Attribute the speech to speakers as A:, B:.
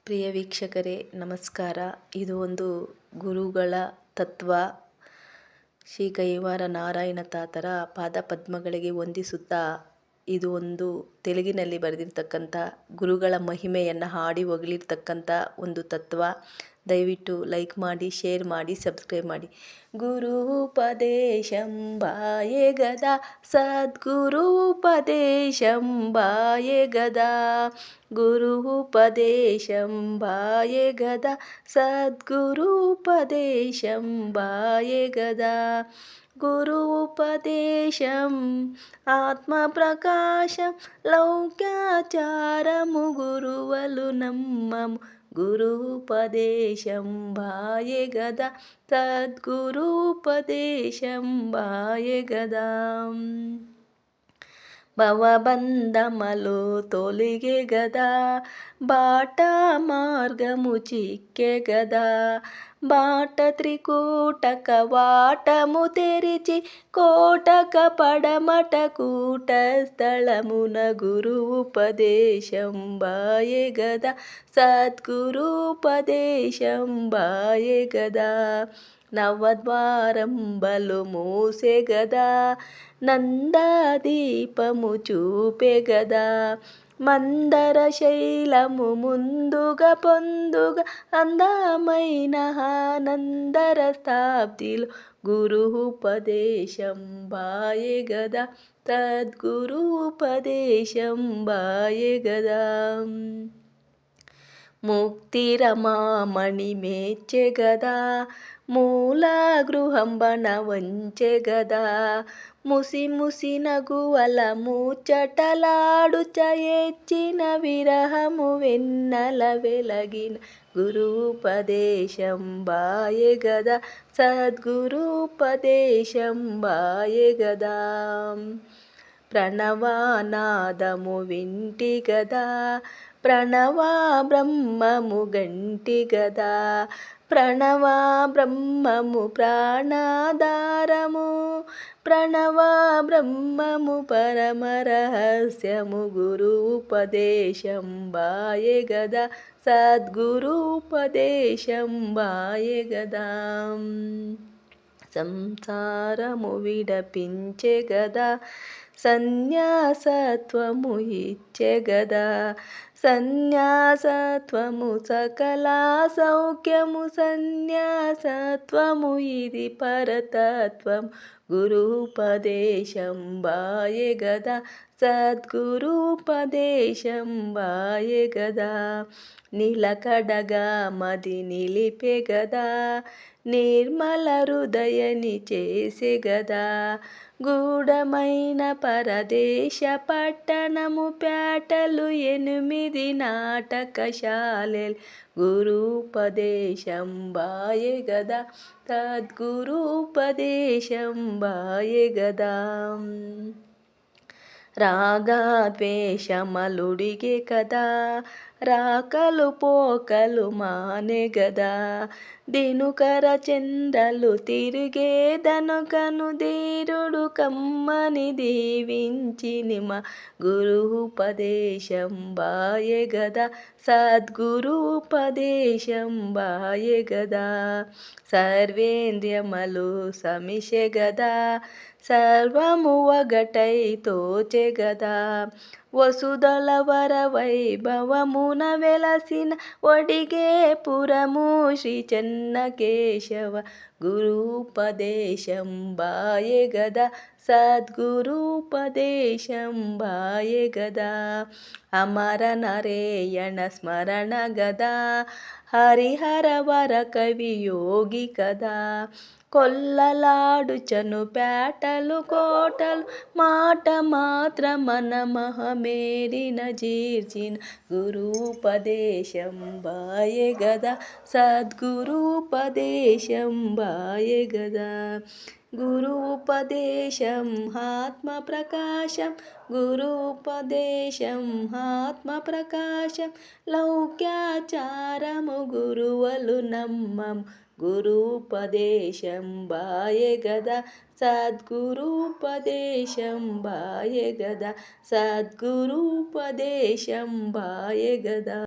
A: ಪ್ರಿಯ ವೀಕ್ಷಕರೇ ನಮಸ್ಕಾರ. ಇದು ಒಂದು ಗುರುಗಳ ತತ್ವ. ಶ್ರೀ ಕೈವಾರ ನಾರಾಯಣ ತಾತರ ಪಾದಪದ್ಮಗಳಿಗೆ ವಂದಿಸುತ್ತಾ ಇದು ಒಂದು ತೆಲುಗಿನಲ್ಲಿ ಬರೆದಿರ್ತಕ್ಕಂಥ ಗುರುಗಳ ಮಹಿಮೆಯನ್ನು ಹಾಡಿ ಹೊಗಳಿರ್ತಕ್ಕಂಥ ಒಂದು ತತ್ವ. ದಯವಿಟ್ಟು ಲೈಕ್ ಮಾಡಿ, ಶೇರ್ ಮಾಡಿ, ಸಬ್ಸ್ಕ್ರೈಬ್ ಮಾಡಿ. ಗುರು ಉಪದೇಶಂ ಬಾಯೆ ಗದಾ, ಸದ್ಗುರು ಉಪದೇಶಂ ಬಾಯೆ ಗದಾ, ಗುರು ಉಪದೇಶಂ ಬಾಯೆ ಗದಾ, ಸದ್ಗುರು ಉಪದೇಶಂ ಬಾಯೆ ಗದಾ, గురు ఉపదేశం ఆత్మ ప్రకాశం లౌక్యాచారము గురువలు నమ్మము, గురు ఉపదేశం బాయె గదా, సద్గురు ఉపదేశం బాయె గదా. భవబంధమలు తొలిగే గదా, బాట మార్గము చిక్కె గదా, బాట త్రికూటక వాటము తెరిచి కోటక పడమట కూట స్థలమున గురు ఉపదేశం బాయె గదా, సద్గురు ఉపదేశం బాయె గదా. నవద్వారంబలు మూసె గదా, నందాదీపము చూపె గదా, మందర శైలము ముందుగా పొందుగా అందమైన ఆనందర స్థాబ్దిలో గురు ఉపదేశం బాయె గదా, సద్గురు ఉపదేశం బాయె గదా. ముక్తి రమామణి మేచె గదా, మూల గృహంబన వంచె గదా, ముసి ముసి నగువల ముచ్చటలాడుచ ఎచ్చిన విరహము వెన్నెల వెలగిన గురు ఉపదేశం బాయె గదా, సద్గురు ఉపదేశం బాయె గదా. ప్రణవనాదము వింటి గదా, ప్రణవ బ్రహ్మము గంటి గదా, ప్రణవ బ్రహ్మము ప్రాణాధారము, ప్రణవ బ్రహ్మము పరమ రహస్యము, గురు ఉపదేశం బాయె గదా, సద్గురు ఉపదేశం బాయె గదా. సంసారము విడపించె గదా, సన్యాసత్వము ఇచ్చె గదా, సన్యాసత్వము సకల సౌఖ్యము, సన్యాసత్వము ఇది పరతత్వం, గురు ఉపదేశం బాయె గదా, సద్గురు ఉపదేశం బాయె గదా. నిలకడగా మది నిలిపె గదా, నిర్మల హృదయని చేసె గదా, గూఢమైన పరదేశ పట్టణము పేటలు 8 నాటకశాలెలు గురు ఉపదేశం బాయె గదా, సద్గురు ఉపదేశం బాయె గదా. రాగద్వేషమలుడిగె కదా, రాకలు పోకలు మానె గదా, దినుకర చంద్రలు తిరిగేదనుకను ధీరుడు కమ్మని దీవించినిమ, గురు ఉపదేశం బాయె గదా, సద్గురు ఉపదేశం బాయె గదా. సర్వేంద్రియములు సమిషె గదా, సర్వము ఒకటై తోచె గదా, వసుధల వర వైభవమున వెలసిన ఒడిగే పురము శ్రీ చెన్నకేశవ, గురు ఉపదేశం బాయె గదా, సద్గురు ఉపదేశం బాయె గదా. అమర నరేయణ స్మరణ గదా, హరిహర వర కవి యోగి కదా, కొల్లలాడుచను పేటలు కోటలు మాట మాత్రమన మహమేరిన జీర్చిన గురు ఉపదేశం బాయె గదా, సద్గురు ఉపదేశం బాయె గదా. గురు ఉపదేశం ఆత్మ ప్రకాశం, గురు ఉపదేశం ఆత్మ ప్రకాశం లౌక్యాచారము గురువలు నమ్మము, గురు ఉపదేశం బాయె గదా, సద్గురు ఉపదేశం బాయె గదా, సద్గురు ఉపదేశం బాయె గదా.